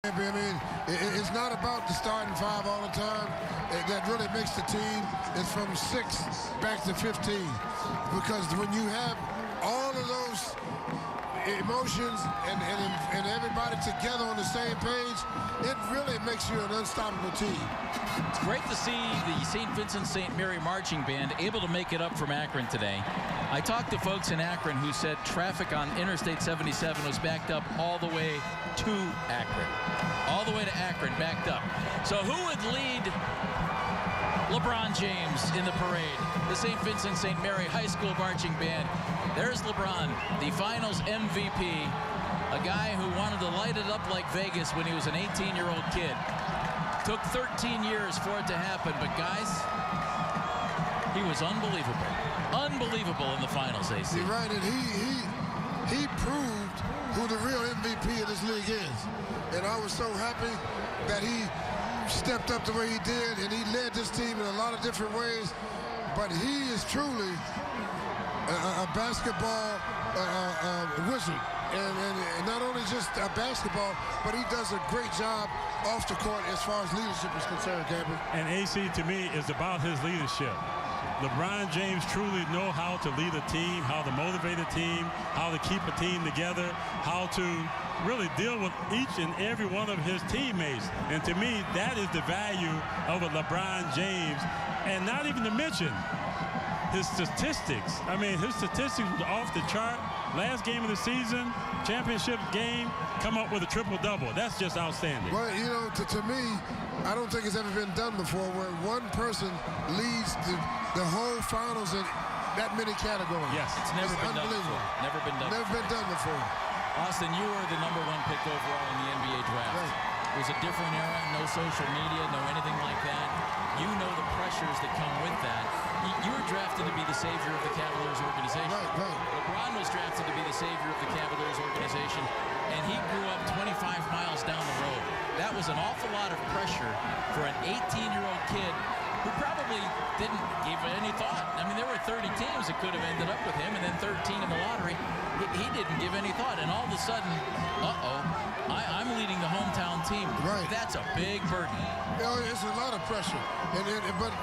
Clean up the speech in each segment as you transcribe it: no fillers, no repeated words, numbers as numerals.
I mean, it's not about the starting five all the time. That really makes the team. It's from 6 back to 15. Because when you have all of those emotions and everybody together on the same page, it really makes you an unstoppable team. It's great to see the St. Vincent St. Mary Marching Band able to make it up from Akron today. I talked to folks in Akron who said traffic on Interstate 77 was backed up all the way to Akron. All the way to Akron, backed up. So who would lead LeBron James in the parade? The St. Vincent St. Mary High School Marching Band. There's LeBron, the finals MVP, a guy who wanted to light it up like Vegas when he was an 18-year-old kid. Took 13 years for it to happen, but guys, he was unbelievable. Unbelievable in the finals, AC. You're right, and he proved who the real MVP of this league is. And I was so happy that he stepped up the way he did, and he led this team in a lot of different ways. But he is truly a basketball wizard. And not only just a basketball, but he does a great job off the court as far as leadership is concerned, Cameron. And AC, to me, is about his leadership. LeBron James truly knows how to lead a team, how to motivate a team, how to keep a team together, how to really deal with each and every one of his teammates. And to me, that is the value of a LeBron James. And not even to mention his statistics. I mean, his statistics were off the chart. Last game of the season, championship game, come up with a triple-double. That's just outstanding. Well, you know, to me, I don't think it's ever been done before where one person leads the whole finals in that many categories. Yes, it's never been done before. Never been done. Never been done before. Austin, you were the #1 pick overall in the NBA draft. Right. It was a different era, no social media, no anything like that. You know the pressures that come with that. You were drafted to be the savior of the Cavaliers organization. Right. LeBron was drafted to be the savior of the Cavaliers organization, and he grew up 25 miles down the road. That was an awful lot of pressure for an 18-year-old kid who probably didn't give it any thought. I mean, there were 30 teams that could have ended up with him, and then 13 in the lottery. He didn't give any thought, and all of a sudden, I'm leading the hometown team. Right. That's a big burden. You know, it's a lot of pressure. But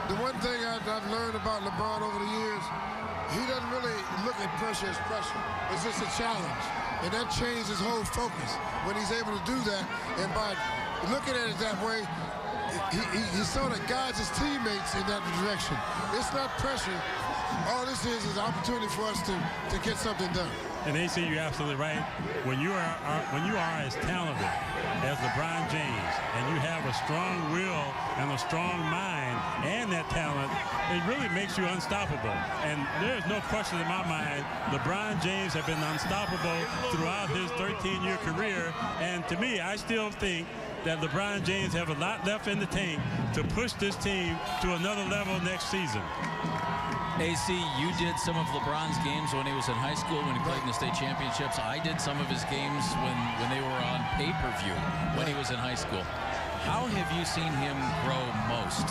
the one thing I've learned about LeBron over the years, he doesn't really look at pressure as pressure. It's just a challenge. And that changed his whole focus when he's able to do that. And by looking at it that way, he sort of guides his teammates in that direction. It's not pressure. All this is an opportunity for us to get something done. And AC, you're absolutely right. When you are as talented as LeBron James, and you have a strong will and a strong mind and that talent, it really makes you unstoppable. And there's no question in my mind, LeBron James has been unstoppable throughout his 13-year career. And to me, I still think that LeBron James have a lot left in the tank to push this team to another level next season. AC, you did some of LeBron's games when he was in high school, when he played in the state championships. I did some of his games when they were on pay-per-view when he was in high school. How have you seen him grow most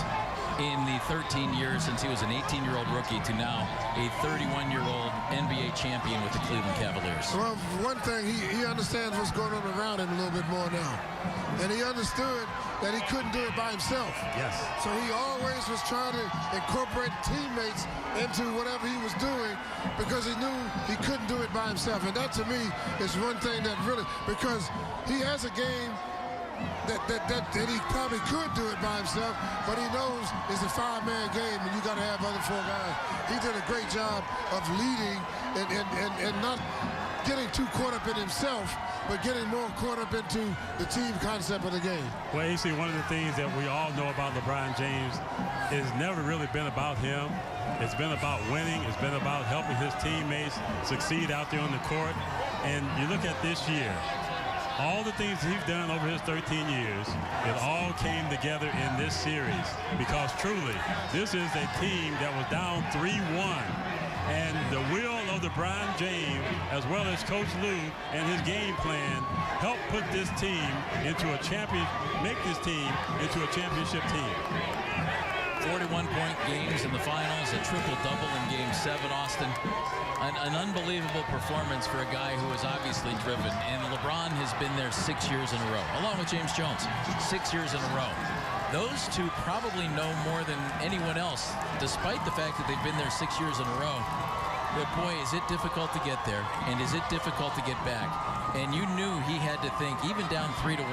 in the 13 years since he was an 18-year-old rookie to now a 31-year-old NBA champion with the Cleveland Cavaliers? Well, one thing, he understands what's going on around him a little bit more now. And he understood that he couldn't do it by himself. Yes. So he always was trying to incorporate teammates into whatever he was doing because he knew he couldn't do it by himself. And that, to me, is one thing that really, because he has a game that he probably could do it by himself, but he knows it's a 5-man game and you got to have other 4 guys. He did a great job of leading and not getting too caught up in himself, but getting more caught up into the team concept of the game. Well, AC, one of the things that we all know about LeBron James is never really been about him. It's been about winning. It's been about helping his teammates succeed out there on the court. And you look at this year, all the things he's done over his 13 years, it all came together in this series because truly, this is a team that was down 3-1. And the will of LeBron James, as well as Coach Lou and his game plan, helped put this team into a make this team into a championship team. 41-point games in the finals, a triple-double in Game 7, Austin. An unbelievable performance for a guy who is obviously driven. And LeBron has been there 6 years in a row, along with James Jones. 6 years in a row. Those two probably know more than anyone else, despite the fact that they've been there 6 years in a row. But boy, is it difficult to get there, and is it difficult to get back. And you knew he had to think, even down 3-1,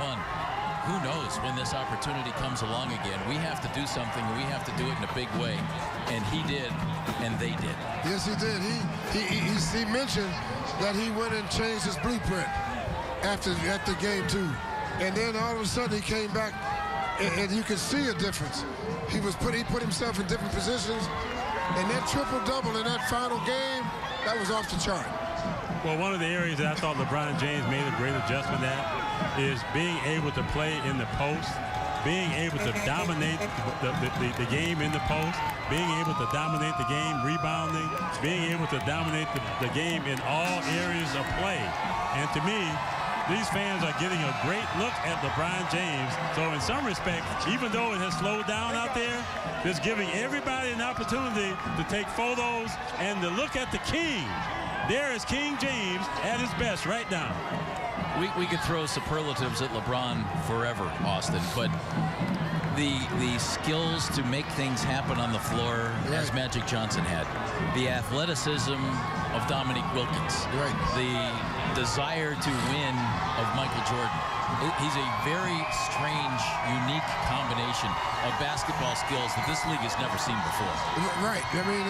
who knows when this opportunity comes along again. We have to do something, and we have to do it in a big way. And he did, and they did. Yes, he did. He mentioned that he went and changed his blueprint after game 2. And then all of a sudden he came back, and you could see a difference. He put himself in different positions, and that triple-double in that final game, that was off the chart. Well, one of the areas that I thought LeBron James made a great adjustment at is being able to play in the post, being able to dominate the game in the post, being able to dominate the game rebounding, being able to dominate the game in all areas of play. And to me, these fans are getting a great look at LeBron James. So in some respects, even though it has slowed down out there, it's giving everybody an opportunity to take photos and to look at the king. There is King James at his best right now. We could throw superlatives at LeBron forever, Austin, but the skills to make things happen on the floor, as Magic Johnson had, the athleticism of Dominique Wilkins, the desire to win of Michael Jordan. He's a very strange, unique combination of basketball skills that this league has never seen before. Right. I mean,